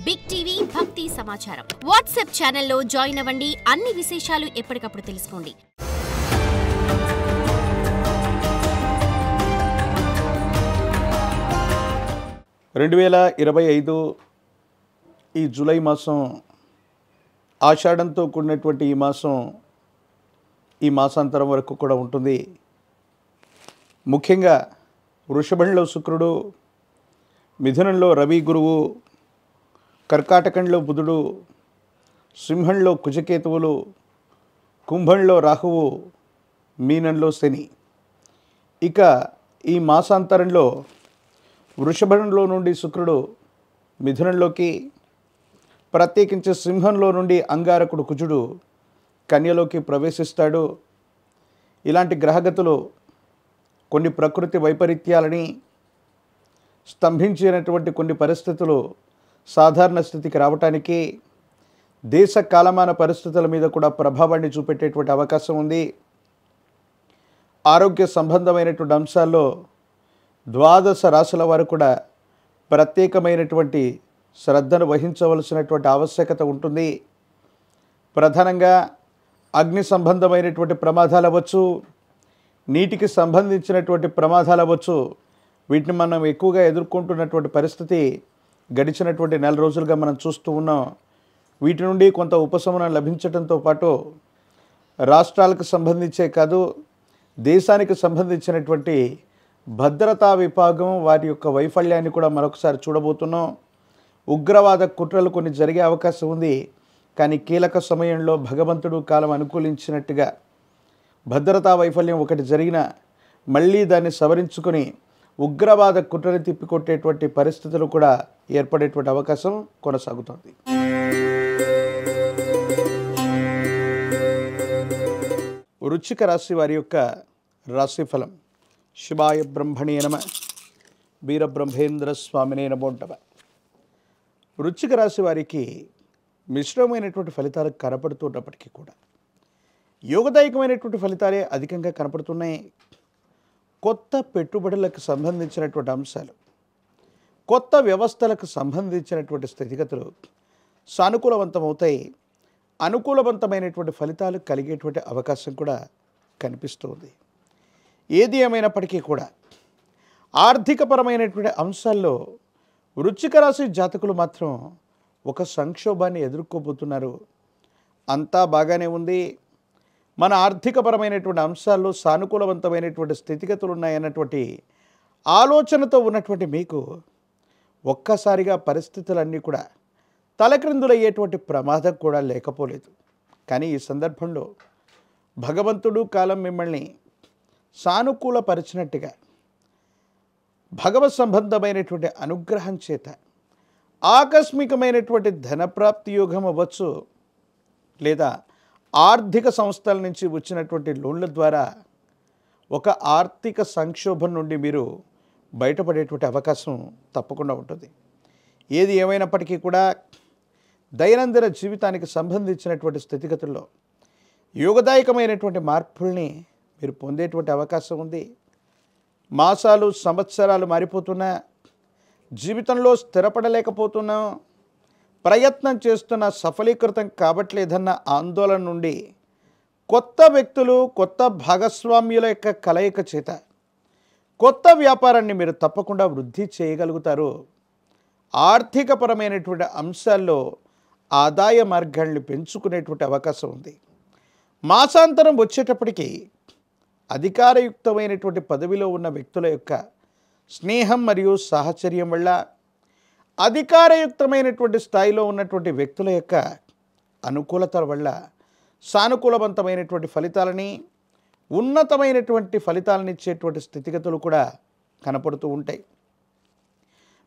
Big TV భక్తి సమాచారం WhatsApp ఛానల్లో జాయిన్ అవ్వండి. అన్ని విశేషాలు ఎప్పటికప్పుడు తెలుసుకోండి. ఈ జూలై మాసం ఆషాఢంతో కూడినటువంటి ఈ మాసాంతరం వరకు కూడా ఉంటుంది. ముఖ్యంగా వృషభంలో శుక్రుడు, మిథునంలో రవి గురువు, కర్కాటకంలో బుధుడు, సింహంలో కుజకేతువులు, కుంభంలో రాహువు, మీనంలో శని. ఇక ఈ మాసాంతరంలో వృషభంలో నుండి శుక్రుడు మిథునంలోకి, ప్రత్యేకించి సింహంలో నుండి అంగారకుడు కుజుడు కన్యలోకి ప్రవేశిస్తాడు. ఇలాంటి గ్రహగతులు కొన్ని ప్రకృతి వైపరీత్యాలని, స్తంభించినటువంటి కొన్ని పరిస్థితులు సాధారణ స్థితికి రావటానికి, దేశ కాలమాన పరిస్థితుల మీద కూడా ప్రభావాన్ని చూపెట్టేటువంటి అవకాశం ఉంది. ఆరోగ్య సంబంధమైనటువంటి అంశాల్లో 12 రాశుల వారు కూడా ప్రత్యేకమైనటువంటి శ్రద్ధను వహించవలసినటువంటి ఆవశ్యకత ఉంటుంది. ప్రధానంగా అగ్ని సంబంధమైనటువంటి ప్రమాదాలు అవ్వచ్చు, నీటికి సంబంధించినటువంటి ప్రమాదాలు అవ్వచ్చు. వీటిని మనం ఎక్కువగా ఎదుర్కొంటున్నటువంటి పరిస్థితి గడిచినటువంటి నెల రోజులుగా మనం చూస్తూ ఉన్నాం. వీటి నుండి కొంత ఉపశమనం లభించడంతో పాటు రాష్ట్రాలకు సంబంధించే కాదు, దేశానికి సంబంధించినటువంటి భద్రతా విభాగం వారి యొక్క వైఫల్యాన్ని కూడా మరొకసారి చూడబోతున్నాం. ఉగ్రవాద కుట్రలు కొన్ని జరిగే అవకాశం ఉంది. కానీ కీలక సమయంలో భగవంతుడు కాలం అనుకూలించినట్టుగా భద్రతా వైఫల్యం ఒకటి జరిగినా మళ్ళీ దాన్ని సవరించుకొని ఉగ్రవాద కుట్రని తిప్పికొట్టేటువంటి పరిస్థితులు కూడా ఏర్పడేటువంటి అవకాశం కొనసాగుతోంది. వృశ్చిక రాశి వారి యొక్క రాశిఫలం. శివాయ బ్రహ్మణే నమః, వీరబ్రహ్మేంద్ర స్వామినే నమో నమః. వృశ్చిక రాశి వారికి మిశ్రమమైనటువంటి ఫలితాలు కనపడుతున్నప్పటికీ కూడా యోగదాయకమైనటువంటి ఫలితాలే అధికంగా కనపడుతున్నాయి. కొత్త పెట్టుబడులకు సంబంధించినటువంటి అంశాలు, కొత్త వ్యవస్థలకు సంబంధించినటువంటి స్థితిగతులు సానుకూలవంతమవుతాయి. అనుకూలవంతమైనటువంటి ఫలితాలు కలిగేటువంటి అవకాశం కూడా కనిపిస్తుంది. ఏది ఏమైనప్పటికీ కూడా ఆర్థికపరమైనటువంటి అంశాల్లో వృశ్చిక రాశి జాతకులు మాత్రం ఒక సంక్షోభాన్ని ఎదుర్కోబోతున్నారు. అంతా బాగానే ఉంది, మన ఆర్థికపరమైనటువంటి అంశాల్లో సానుకూలవంతమైనటువంటి స్థితిగతులు ఉన్నాయన్నటువంటి ఆలోచనతో ఉన్నటువంటి మీకు ఒక్కసారిగా పరిస్థితులన్నీ కూడా తలక్రిందులయ్యేటువంటి ప్రమాదం కూడా లేకపోలేదు. కానీ ఈ సందర్భంలో భగవంతుడు కాలం మిమ్మల్ని సానుకూలపరిచినట్టుగా భగవత్ సంబంధమైనటువంటి అనుగ్రహం చేత ఆకస్మికమైనటువంటి ధనప్రాప్తి యోగం అవ్వచ్చు, లేదా ఆర్థిక సంస్థల నుంచి వచ్చినటువంటి లోన్ల ద్వారా ఒక ఆర్థిక సంక్షోభం నుండి మీరు బయటపడేటువంటి అవకాశం తప్పకుండా ఉంటుంది. ఏది ఏమైనప్పటికీ కూడా దైనందిన జీవితానికి సంబంధించినటువంటి స్థితిగతుల్లో యోగదాయకమైనటువంటి మార్పుల్ని మీరు పొందేటువంటి అవకాశం ఉంది. మాసాలు సంవత్సరాలు మారిపోతున్నా, జీవితంలో స్థిరపడలేకపోతున్నాం, ప్రయత్నం చేస్తున్న సఫలీకృతం కావట్లేదన్న ఆందోళన నుండి కొత్త వ్యక్తులు, కొత్త భాగస్వామ్యుల యొక్క కలయిక చేత కొత్త వ్యాపారాన్ని మీరు తప్పకుండా వృద్ధి చేయగలుగుతారు. ఆర్థికపరమైనటువంటి అంశాల్లో ఆదాయ మార్గాల్ని పెంచుకునేటువంటి అవకాశం ఉంది. మాసాంతరం వచ్చేటప్పటికి అధికారయుక్తమైనటువంటి పదవిలో ఉన్న వ్యక్తుల యొక్క స్నేహం మరియు సాహచర్యం వల్ల, అధికారయుక్తమైనటువంటి స్థాయిలో ఉన్నటువంటి వ్యక్తుల యొక్క అనుకూలత వల్ల సానుకూలవంతమైనటువంటి ఫలితాలని, ఉన్నతమైనటువంటి ఫలితాలను ఇచ్చేటువంటి స్థితిగతులు కూడా కనపడుతూ ఉంటాయి.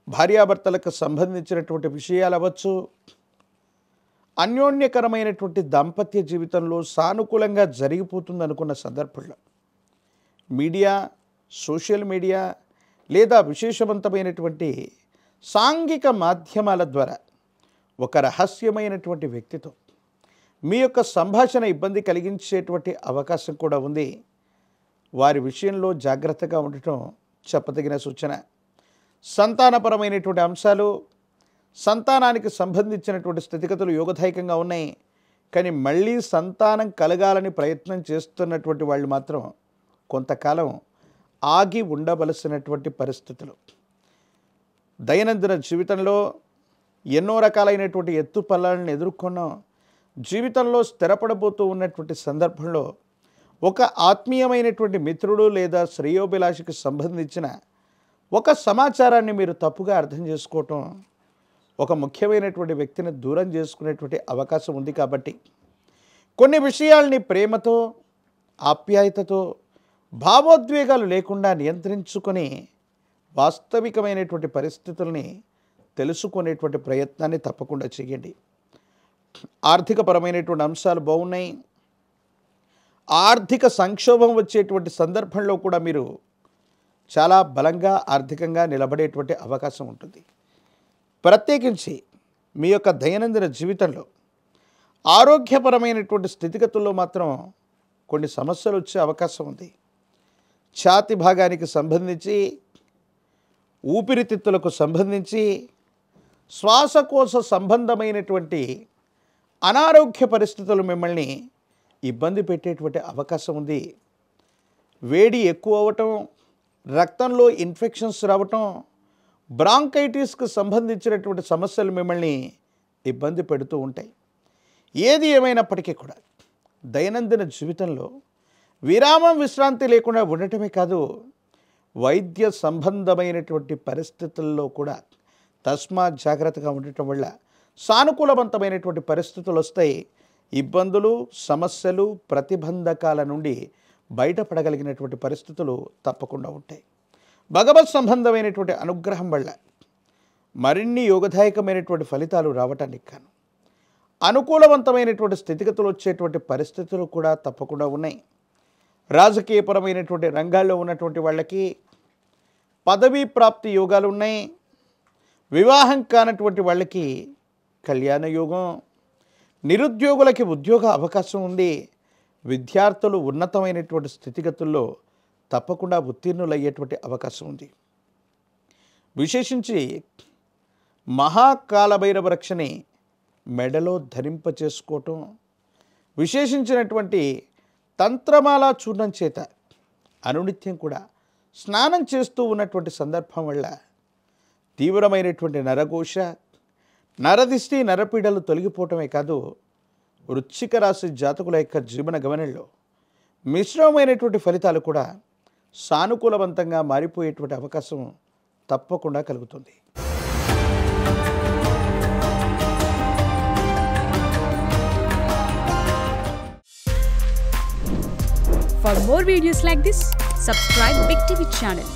భార్యాభర్తలకు సంబంధించినటువంటి విషయాలు అవ్వచ్చు, అన్యోన్యకరమైనటువంటి దాంపత్య జీవితంలో సానుకూలంగా జరిగిపోతుంది అనుకున్న సందర్భంలో మీడియా, సోషల్ మీడియా లేదా విశేషవంతమైనటువంటి సాంఘిక మాధ్యమాల ద్వారా ఒక రహస్యమైనటువంటి వ్యక్తితో మీ యొక్క సంభాషణ ఇబ్బంది కలిగించేటువంటి అవకాశం కూడా ఉంది. వారి విషయంలో జాగ్రత్తగా ఉండటం చెప్పదగిన సూచన. సంతానపరమైనటువంటి అంశాలు, సంతానానికి సంబంధించినటువంటి స్థితిగతులు యోగదాయకంగా ఉన్నాయి. కానీ మళ్ళీ సంతానం కలగాలని ప్రయత్నం చేస్తున్నటువంటి వాళ్ళు మాత్రం కొంతకాలం ఆగి ఉండవలసినటువంటి పరిస్థితులు. దైనందిన జీవితంలో ఎన్నో రకాలైనటువంటి ఎత్తుపల్లాలను ఎదుర్కొన్నాం. జీవితంలో స్థిరపడబోతూ ఉన్నటువంటి సందర్భంలో ఒక ఆత్మీయమైనటువంటి మిత్రుడు లేదా శ్రేయోభిలాషికి సంబంధించిన ఒక సమాచారాన్ని మీరు తప్పుగా అర్థం చేసుకోవటం, ఒక ముఖ్యమైనటువంటి వ్యక్తిని దూరం చేసుకునేటువంటి అవకాశం ఉంది. కాబట్టి కొన్ని విషయాల్ని ప్రేమతో, ఆప్యాయతతో, భావోద్వేగాలు లేకుండా నియంత్రించుకొని వాస్తవికమైనటువంటి పరిస్థితుల్ని తెలుసుకునేటువంటి ప్రయత్నాన్ని తప్పకుండా చేయండి. ఆర్థికపరమైనటువంటి అంశాలు బాగున్నాయి. ఆర్థిక సంక్షోభం వచ్చేటువంటి సందర్భంలో కూడా మీరు చాలా బలంగా ఆర్థికంగా నిలబడేటువంటి అవకాశం ఉంటుంది. ప్రత్యేకించి మీ యొక్క దైనందిన జీవితంలో ఆరోగ్యపరమైనటువంటి స్థితిగతుల్లో మాత్రం కొన్ని సమస్యలు వచ్చే అవకాశం ఉంది. ఛాతి భాగానికి సంబంధించి, ఊపిరితిత్తులకు సంబంధించి, శ్వాసకోశ సంబంధమైనటువంటి అనారోగ్య పరిస్థితులు మిమ్మల్ని ఇబ్బంది పెట్టేటువంటి అవకాశం ఉంది. వేడి ఎక్కువ అవ్వటం, రక్తంలో ఇన్ఫెక్షన్స్ రావటం, బ్రాంకైటిస్కి సంబంధించినటువంటి సమస్యలు మిమ్మల్ని ఇబ్బంది పెడుతూ ఉంటాయి. ఏది ఏమైనప్పటికీ కూడా దైనందిన జీవితంలో విరామం, విశ్రాంతి లేకుండా ఉండటమే కాదు, వైద్య సంబంధమైనటువంటి పరిస్థితుల్లో కూడా తస్మాత్ జాగ్రత్తగా ఉండటం వల్ల సానుకూలవంతమైనటువంటి పరిస్థితులు వస్తాయి. ఇబ్బందులు, సమస్యలు, ప్రతిబంధకాల నుండి బయటపడగలిగినటువంటి పరిస్థితులు తప్పకుండా ఉంటాయి. భగవత్ సంబంధమైనటువంటి అనుగ్రహం వల్ల మరిన్ని యోగదాయకమైనటువంటి ఫలితాలు రావటానికి కాను అనుకూలవంతమైనటువంటి స్థితిగతులు వచ్చేటువంటి పరిస్థితులు కూడా తప్పకుండా ఉన్నాయి. రాజకీయపరమైనటువంటి రంగాల్లో ఉన్నటువంటి వాళ్ళకి పదవీ ప్రాప్తి యోగాలు ఉన్నాయి. వివాహం కానటువంటి వాళ్ళకి కళ్యాణ యోగం, నిరుద్యోగులకి ఉద్యోగ అవకాశం ఉంది. విద్యార్థులు ఉన్నతమైనటువంటి స్థితిగతుల్లో తప్పకుండా ఉత్తీర్ణులయ్యేటువంటి అవకాశం ఉంది. విశేషించి మహాకాలభైరవ రక్షని మెడలో ధరింప చేసుకోవటం, విశేషించినటువంటి తంత్రమాల చూర్ణం చేత అనునిత్యం కూడా స్నానం చేస్తూ ఉన్నటువంటి సందర్భం వల్ల తీవ్రమైనటువంటి నరఘోష, నరదిష్టి, నరపీడలు తొలగిపోవటమే కాదు, వృశ్చిక రాశి జాతకుల యొక్క జీవన గమనంలో మిశ్రమమైనటువంటి ఫలితాలు కూడా సానుకూలవంతంగా మారిపోయేటువంటి అవకాశం తప్పకుండా కలుగుతుంది. For more videos like this, subscribe Big TV channel.